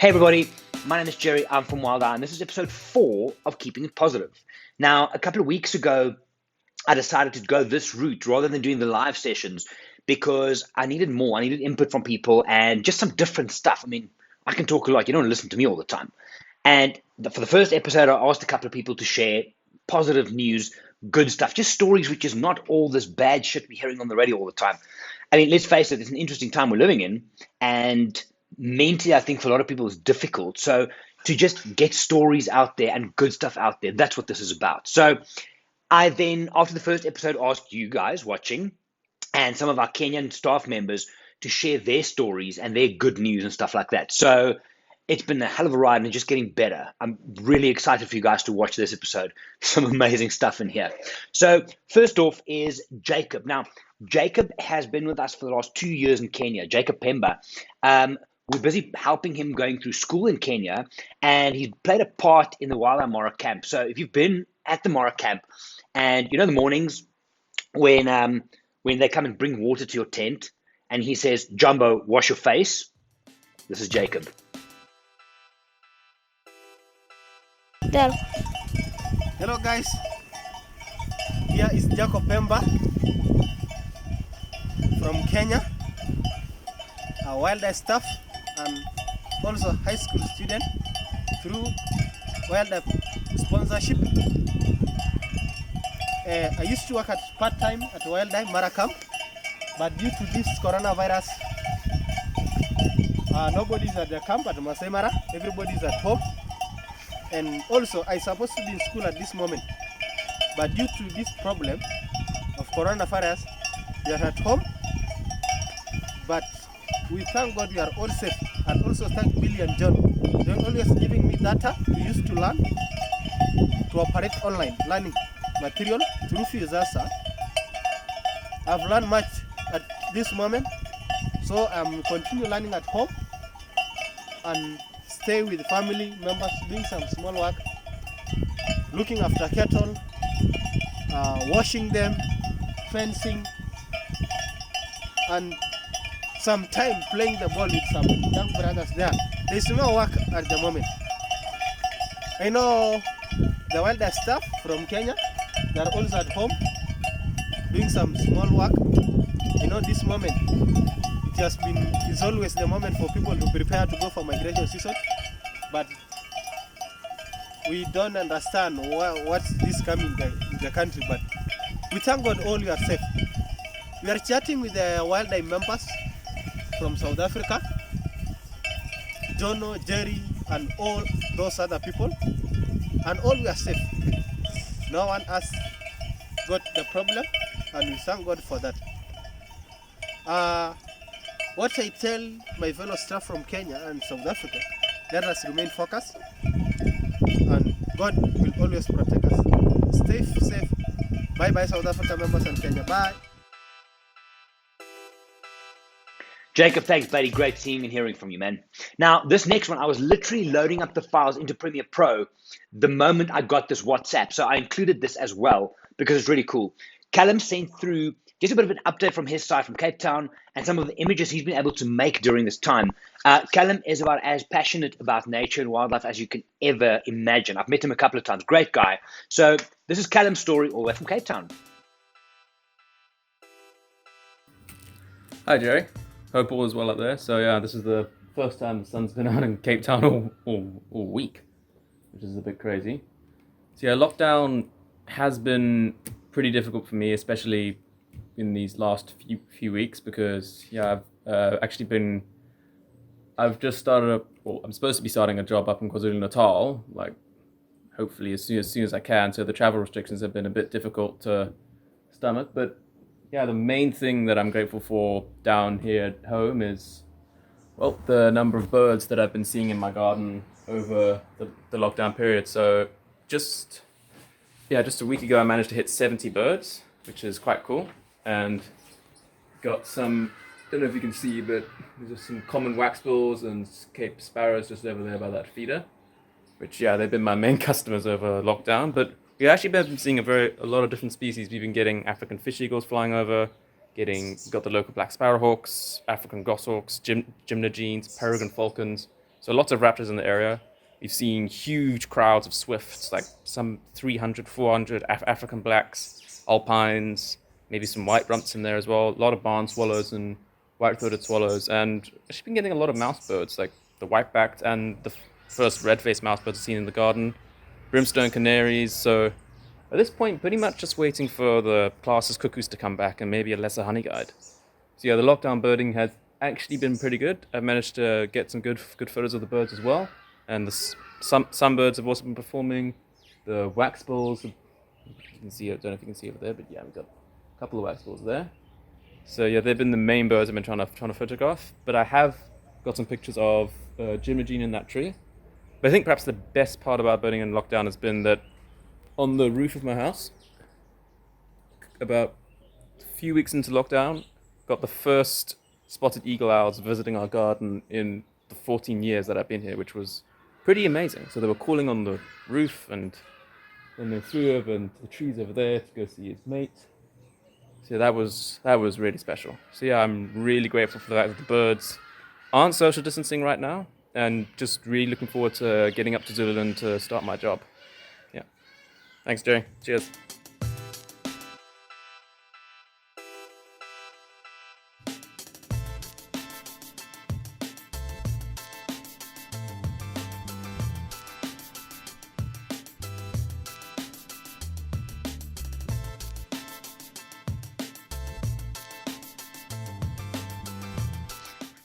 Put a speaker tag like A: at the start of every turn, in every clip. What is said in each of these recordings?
A: Hey everybody, my name is Gerry, I'm from Walt and I, and this is episode 4 of Keeping It Positive. Now, a couple of weeks ago, I decided to go this route rather than doing the live sessions because I needed more. I needed input from people and just some different stuff. I mean, I can talk a lot, you don't listen to me all the time. And for the first episode, I asked a couple of people to share positive news, good stuff, just stories which is not all this bad shit we're hearing on the radio all the time. I mean, let's face it, it's an interesting time we're living in, and mentally, I think for a lot of people it's difficult. So to just get stories out there and good stuff out there, that's what this is about. So I then, after the first episode, asked you guys watching and some of our Kenyan staff members to share their stories and their good news and stuff like that. So it's been a hell of a ride and just getting better. I'm really excited for you guys to watch this episode. Some amazing stuff in here. So first off is Jacob. Now, Jacob has been with us for the last 2 years in Kenya, Jacob Pemba. We're busy helping him going through school in Kenya, and he's played a part in the Walt and I Mora camp. So if you've been at the Mora camp, and you know the mornings when they come and bring water to your tent, and he says, "Jumbo, wash your face." This is Jacob.
B: There.
C: Hello guys, here is Jacob Pemba from Kenya, a wildlife staff and also high school student through wildlife sponsorship. I used to work at part-time at wildlife Mara camp, but due to this coronavirus, nobody's at the camp at Masai Mara, everybody's at home. And also, I'm supposed to be in school at this moment, but due to this problem of coronavirus, we are at home. But we thank God we are all safe, and also thank Billy and John. They're always giving me data to use to learn, to operate online learning material through Fizasa. I've learned much at this moment, so I'm continue learning at home and stay with family members, doing some small work, looking after cattle, washing them, fencing, and some time playing the ball with some young brothers there. There's no work at the moment. I know the wildlife staff from Kenya, they're also at home doing some small work. You know, this moment, it's always the moment for people to prepare to go for migration season, but we don't understand what's this coming in the country, but we thank God all you are safe. We are chatting with the wildlife members from South Africa, Jono, Gerry, and all those other people, and all we are safe. No one has got the problem, and we thank God for that. What I tell my fellow staff from Kenya and South Africa, let us remain focused, and God will always protect us. Stay safe. Bye bye, South Africa members and Kenya. Bye.
A: Jacob, thanks, buddy. Great seeing and hearing from you, man. Now, this next one, I was literally loading up the files into Premiere Pro the moment I got this WhatsApp. So I included this as well because it's really cool. Callum sent through just a bit of an update from his side from Cape Town and some of the images he's been able to make during this time. Callum is about as passionate about nature and wildlife as you can ever imagine. I've met him a couple of times. Great guy. So this is Callum's story all the way from Cape Town.
D: Hi, Gerry. Hope all is well up there. So yeah, this is the first time the sun's been out in Cape Town all week, which is a bit crazy. So yeah, lockdown has been pretty difficult for me, especially in these last few weeks, because yeah, I've just started I'm supposed to be starting a job up in KwaZulu-Natal, like hopefully as soon as I can. So the travel restrictions have been a bit difficult to stomach, but yeah, the main thing that I'm grateful for down here at home is, well, the number of birds that I've been seeing in my garden over the lockdown period. So just a week ago, I managed to hit 70 birds, which is quite cool. And got some, don't know if you can see, but there's just some common waxbills and Cape sparrows just over there by that feeder, which, yeah, they've been my main customers over lockdown. But we actually been seeing a lot of different species. We've been getting African fish eagles flying over, got the local black sparrowhawks, African goshawks, gymnogenes, peregrine falcons, So lots of raptors in the area. We've seen huge crowds of swifts, like some 300, 400 African blacks, alpines, maybe some white rumps in there as well. A lot of barn swallows and white-throated swallows, and actually been getting a lot of mouse birds, like the white-backed and the first red-faced mouse birds seen in the garden, brimstone canaries. So at this point, pretty much just waiting for the classes cuckoos to come back and maybe a lesser honey guide. So yeah, the lockdown birding has actually been pretty good. I've managed to get some good photos of the birds as well, and some birds have also been performing. The waxbills, you can see, I don't know if you can see over there, but yeah, we've got a couple of waxbills there. So yeah, they've been the main birds I've been trying to photograph. But I have got some pictures of Jim in that tree. But I think perhaps the best part about birding in lockdown has been that on the roof of my house, about a few weeks into lockdown, got the first spotted eagle owls visiting our garden in the 14 years that I've been here, which was pretty amazing. So they were calling on the roof, and then they flew over into the trees over there to go see his mate. So that was really special. So yeah, I'm really grateful for the fact that the birds aren't social distancing right now, and just really looking forward to getting up to Zululand to start my job. Yeah. Thanks, Gerry. Cheers.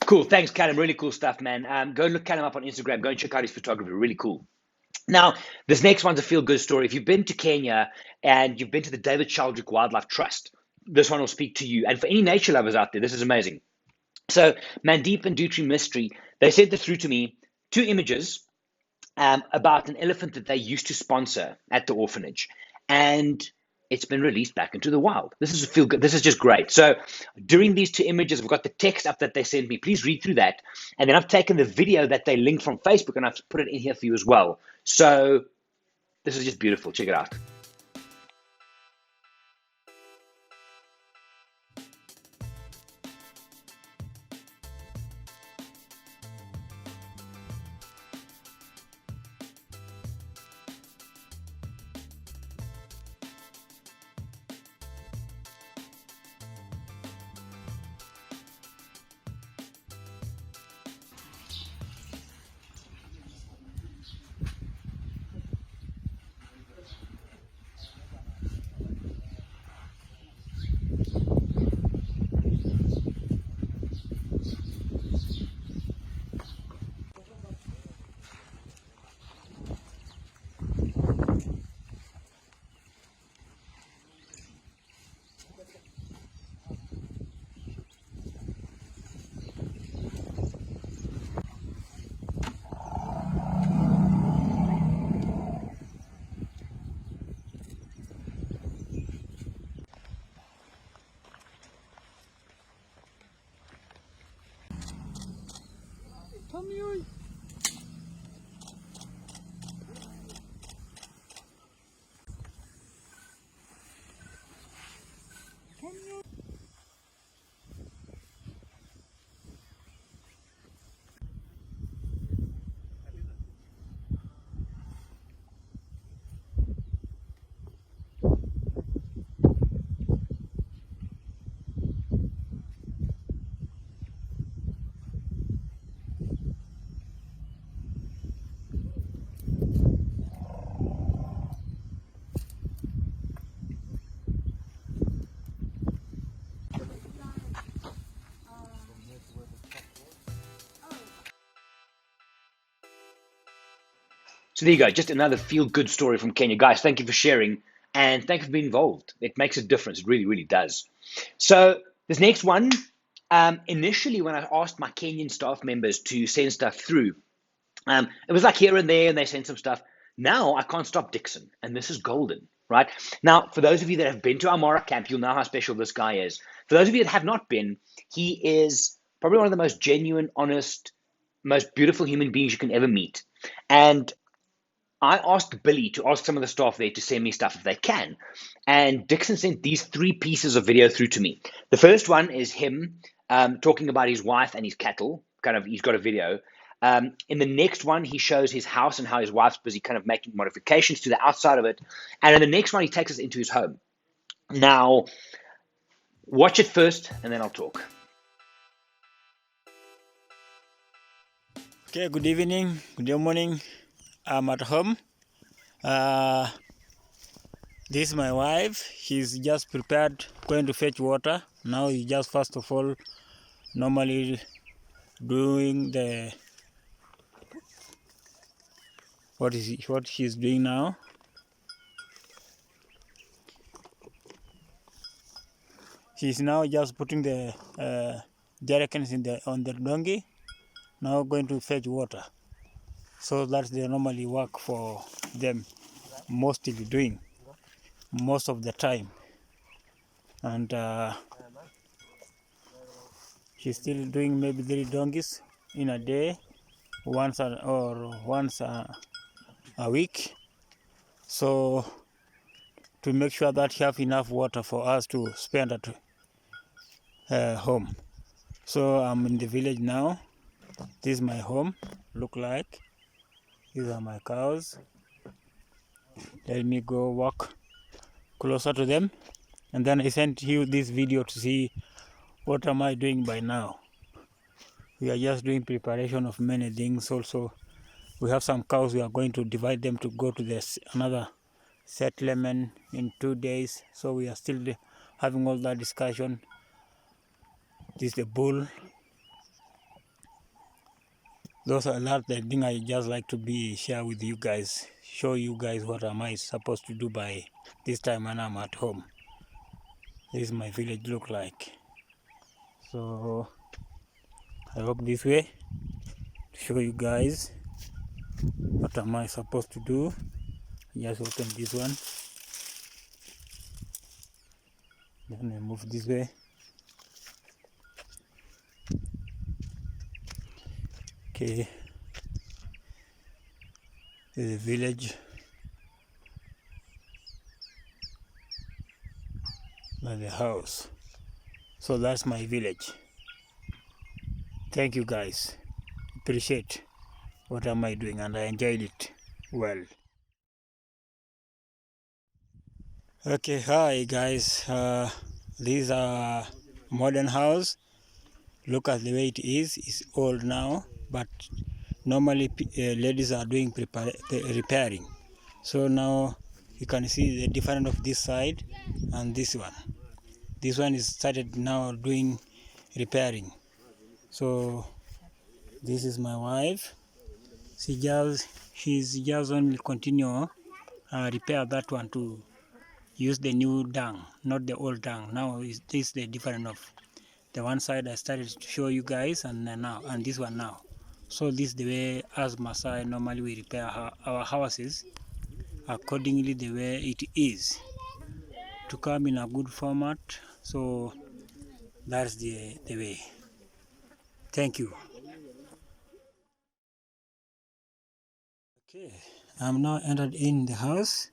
A: Cool. Thanks, Callum. Really cool stuff, man. Go look Callum up on Instagram. Go and check out his photography. Really cool. Now, this next one's a feel-good story. If you've been to Kenya and you've been to the David Chaldrick Wildlife Trust, this one will speak to you. And for any nature lovers out there, this is amazing. So Mandeep and Dhutri Mistry, they sent this through to me, 2 images about an elephant that they used to sponsor at the orphanage. And it's been released back into the wild. This is a feel good. This is just great. So during these 2 images, I've got the text up that they sent me. Please read through that. And then I've taken the video that they linked from Facebook and I've put it in here for you as well. So this is just beautiful. Check it out. So there you go, just another feel-good story from Kenya. Guys, thank you for sharing and thank you for being involved. It makes a difference. It really, really does. So this next one, initially when I asked my Kenyan staff members to send stuff through, it was like here and there and they sent some stuff. Now I can't stop Dickson, and this is golden, right? Now, for those of you that have been to our Mora camp, you'll know how special this guy is. For those of you that have not been, he is probably one of the most genuine, honest, most beautiful human beings you can ever meet. And I asked Billy to ask some of the staff there to send me stuff if they can. And Dickson sent these 3 pieces of video through to me. The first one is him talking about his wife and his cattle. He's got a video. In the next one, he shows his house and how his wife's busy kind of making modifications to the outside of it. And in the next one, he takes us into his home. Now, watch it first, and then I'll talk.
E: Okay, good evening, good morning. I'm at home. This is my wife. She's just prepared, going to fetch water. Now he just first of all normally doing the what she's doing now. She's now just putting the jerrycans on the donkey. Now going to fetch water. So that's the normally work for them, mostly doing most of the time. And she's still doing maybe 3 donkeys in a day, once a week. So to make sure that you have enough water for us to spend at home. So I'm in the village now. This is my home, look like. These are my cows. Let me go walk closer to them. And then I sent you this video to see what am I doing by now. We are just doing preparation of many things. Also, we have some cows. We are going to divide them to go to another settlement in 2 days. So we are still having all that discussion. This is the bull. Those are a lot of things I just like to share with you guys, show you guys what am I supposed to do by this time when I'm at home. This is my village look like. So I walk this way to show you guys what am I supposed to do. Just open this one. Then I move this way. Okay. This is a village. Like the house. So that's my village. Thank you guys. Appreciate what am I doing, and I enjoyed it well. Okay, hi guys. This is a modern house. Look at the way it is. It's old now, but normally ladies are doing repairing. So now you can see the difference of this side and this one. This one is started now doing repairing. So this is my wife. She's just only continue repair that one to use the new dung, not the old dung. Now this is the difference of the one side I started to show you guys, and now and this one now. So this is the way as Maasai normally we repair our houses accordingly the way it is to come in a good format. So that's the way. Thank you. Okay, I'm now entered in the house,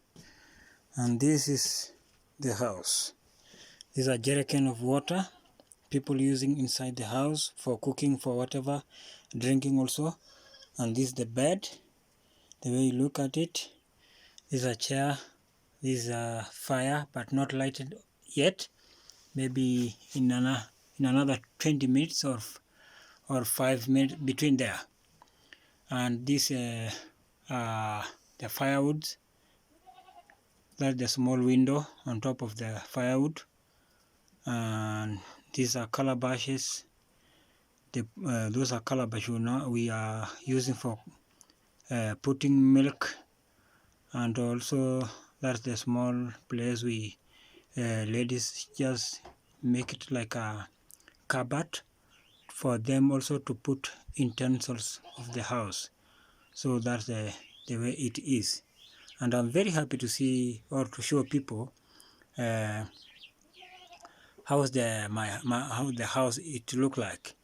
E: and this is the house. These are jerrycan of water people using inside the house for cooking, for whatever, drinking also. And this is the bed, the way you look at it. This is a chair, this is a fire, but not lighted yet. Maybe in another 20 minutes or 5 minutes between there. And this the firewood. That's the small window on top of the firewood. And these are calabashes. Those are calabashes we are using for putting milk. And also that's the small place we ladies just make it like a cupboard for them also to put utensils of the house. So that's the way it is. And I'm very happy to see or to show people how the house it look like.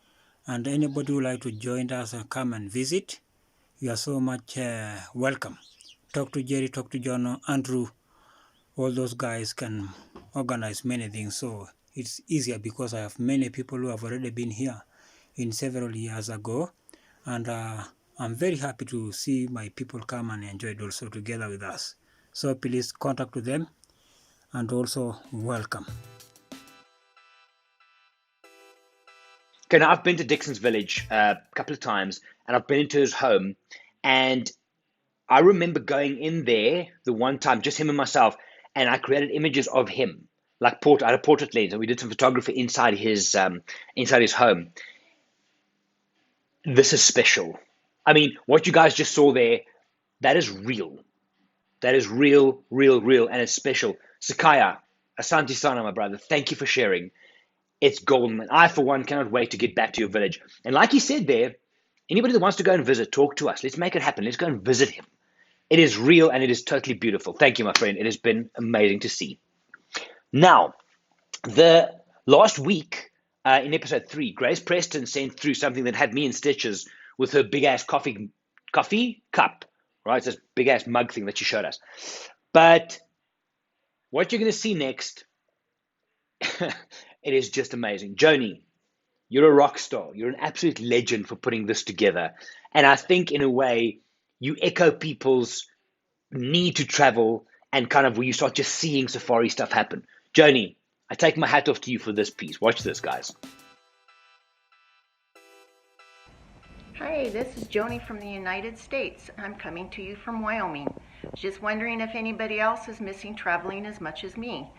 E: And anybody who like to join us and come and visit, you are so much welcome. Talk to Gerry, talk to John, Andrew. All those guys can organize many things. So it's easier because I have many people who have already been here in several years ago. And I'm very happy to see my people come and enjoy it also together with us. So please contact with them and also welcome.
A: Okay, now I've been to Dickson's village a couple of times, and I've been into his home, and I remember going in there the one time, just him and myself, and I created images of him, like I had a portrait lens, and we did some photography inside his home. This is special. I mean, what you guys just saw there, that is real. That is real, real, real, and it's special. Sakaya, Asante Sana, my brother, thank you for sharing. It's golden. And I, for one, cannot wait to get back to your village. And like you said there, anybody that wants to go and visit, talk to us. Let's make it happen. Let's go and visit him. It is real and it is totally beautiful. Thank you, my friend. It has been amazing to see. Now, the last week in episode 3, Grace Preston sent through something that had me in stitches with her big ass coffee cup, right? It's this big ass mug thing that she showed us. But what you're going to see next, it is just amazing. Joni, you're a rock star. You're an absolute legend for putting this together. And I think, in a way, you echo people's need to travel and kind of where you start just seeing safari stuff happen. Joni, I take my hat off to you for this piece. Watch this, guys.
F: Hi, this is Joni from the United States. I'm coming to you from Wyoming. Just wondering if anybody else is missing traveling as much as me.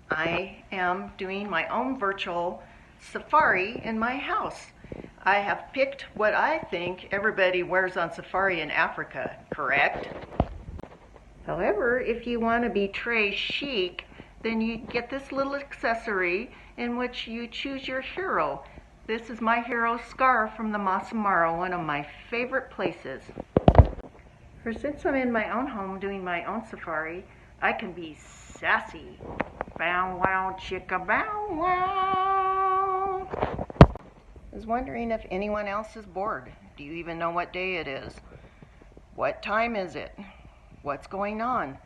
F: I am doing my own virtual safari in my house. I have picked what I think everybody wears on safari in Africa, correct? However, if you want to be très chic, then you get this little accessory in which you choose your hero. This is my hero scarf from the Masamara, one of my favorite places. For since I'm in my own home doing my own safari, I can be sassy. Bow wow chicka bow wow. I was wondering if anyone else is bored. Do you even know what day it is? What time is it? What's going on?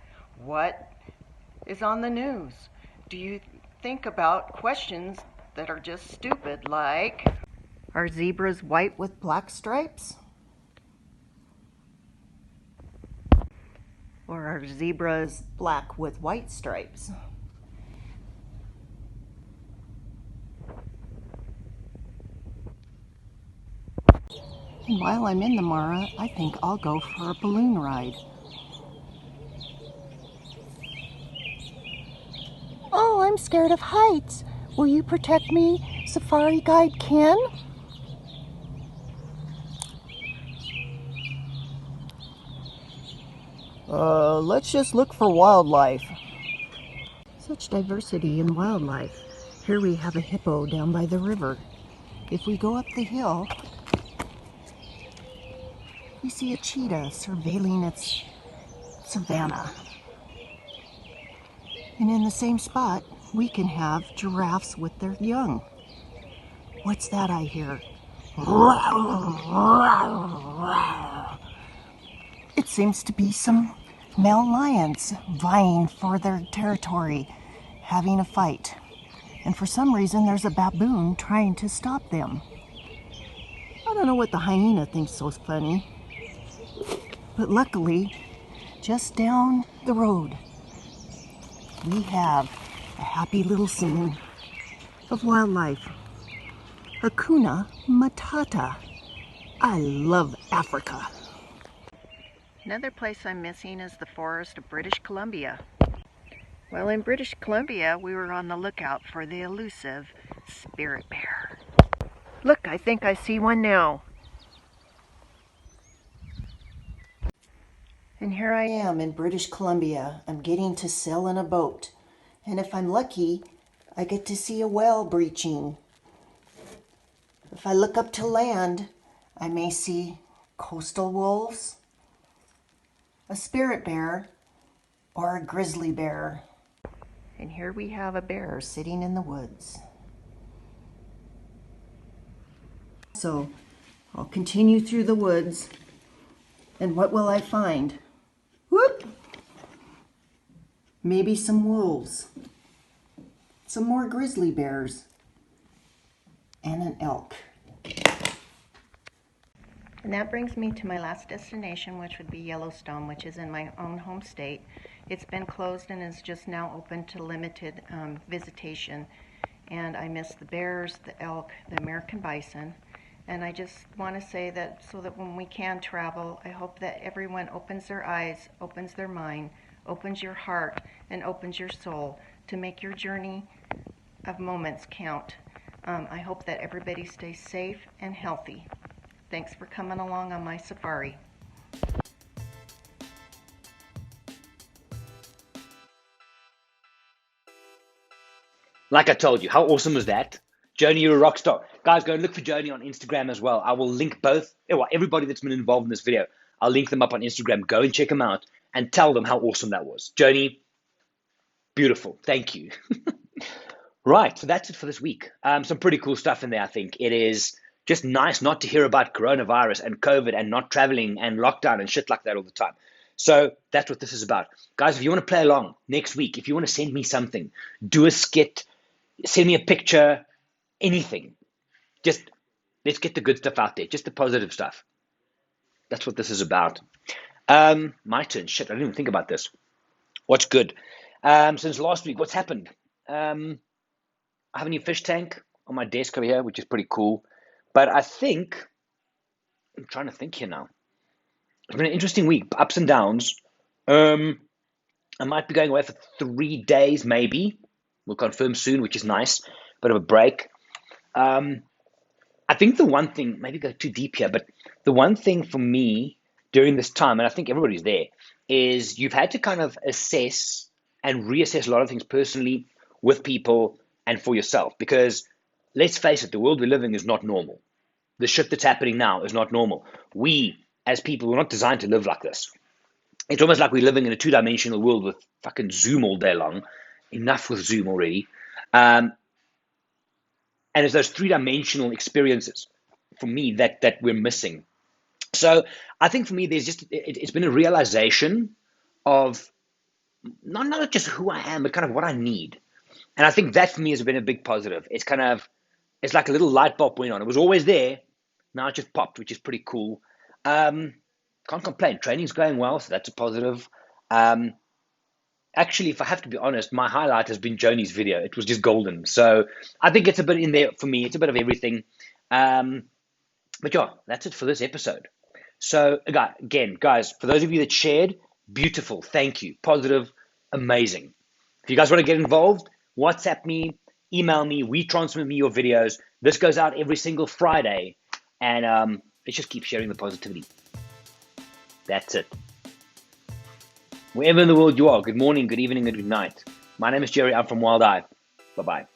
F: What is on the news? Do you think about questions that are just stupid, like, are zebras white with black stripes? Or are zebras black with white stripes? And while I'm in the Mara, I think I'll go for a balloon ride. Oh, I'm scared of heights. Will you protect me, Safari Guide Ken? Let's just look for wildlife. Such diversity in wildlife. Here we have a hippo down by the river. If we go up the hill, we see a cheetah surveilling its savanna. And in the same spot, we can have giraffes with their young. What's that I hear? It seems to be some male lions vying for their territory, having a fight. And for some reason, there's a baboon trying to stop them. I don't know what the hyena thinks so funny. But luckily, just down the road, we have a happy little scene of wildlife. Hakuna Matata. I love Africa. Another place I'm missing is the forest of British Columbia. Well, in British Columbia, we were on the lookout for the elusive spirit bear. Look, I think I see one now. And here I am in British Columbia. I'm getting to sail in a boat. And if I'm lucky, I get to see a whale breaching. If I look up to land, I may see coastal wolves, a spirit bear, or a grizzly bear. And here we have a bear sitting in the woods. So I'll continue through the woods, and what will I find? Whoop! Maybe some wolves, some more grizzly bears, and an elk. And that brings me to my last destination, which would be Yellowstone, which is in my own home state. It's been closed and is just now open to limited visitation. And I miss the bears, the elk, the American bison. And I just want to say that so that when we can travel, I hope that everyone opens their eyes, opens their mind, opens your heart, and opens your soul to make your journey of moments count. I hope that everybody stays safe and healthy. Thanks for coming along on my safari.
A: Like I told you, how awesome was that? Joni, you're a rock star. Guys, go and look for Joni on Instagram as well. I will link both, well, everybody that's been involved in this video, I'll link them up on Instagram. Go and check them out and tell them how awesome that was. Joni, beautiful. Thank you. Right, so that's it for this week. Some pretty cool stuff in there, I think. It is just nice not to hear about coronavirus and COVID and not traveling and lockdown and shit like that all the time. So that's what this is about. Guys, if you want to play along next week, if you want to send me something, do a skit, send me a picture, anything. Just let's get the good stuff out there, just the positive stuff. That's what this is about. My turn. Shit, I didn't even think about this. What's good? Since last week, what's happened? I have a new fish tank on my desk over here, which is pretty cool. But I think, I'm trying to think here now. It's been an interesting week, ups and downs. I might be going away for 3 days, maybe. We'll confirm soon, which is nice. Bit of a break. I think the one thing, maybe go too deep here, but the one thing for me during this time, and I think everybody's there, is you've had to kind of assess and reassess a lot of things personally with people and for yourself. Because let's face it, the world we live in is not normal. The shit that's happening now is not normal. We, as people, we're not designed to live like this. It's almost like we're living in a two-dimensional world with fucking Zoom all day long. Enough with Zoom already. And it's those three-dimensional experiences, for me, that we're missing. So I think for me, there's just, it's been a realization of not just who I am, but kind of what I need. And I think that for me has been a big positive. It's kind of, it's like a little light bulb went on. It was always there. Now it just popped, which is pretty cool. Can't complain. Training's going well, so that's a positive. Actually, if I have to be honest, my highlight has been Joni's video. It was just golden. So I think it's a bit in there for me. It's a bit of everything. But yeah, that's it for this episode. So again, guys, for those of you that shared, beautiful. Thank you. Positive. Amazing. If you guys want to get involved, WhatsApp me, email me, retransmit me your videos. This goes out every single Friday. And let's just keep sharing the positivity. That's it. Wherever in the world you are, good morning, good evening, and good night. My name is Gerry. I'm from Walt and I. Bye-bye.